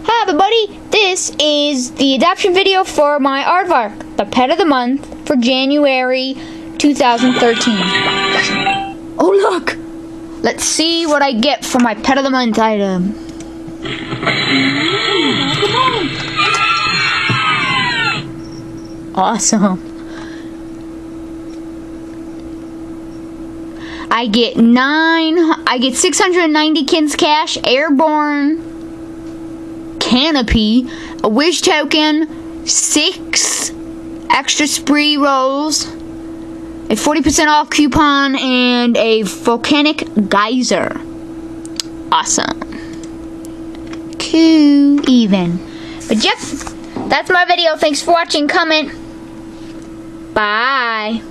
Hi everybody, this is the adoption video for my aardvark, the pet of the month for January 2013. Oh look! Let's see what I get for my pet of the month item. Awesome. I get 690 kins cash, airborne canopy, a wish token, 6 extra spree rolls, a 40% off coupon, and a volcanic geyser. Awesome. Cool even. But yep, that's my video. Thanks for watching. Comment. Bye.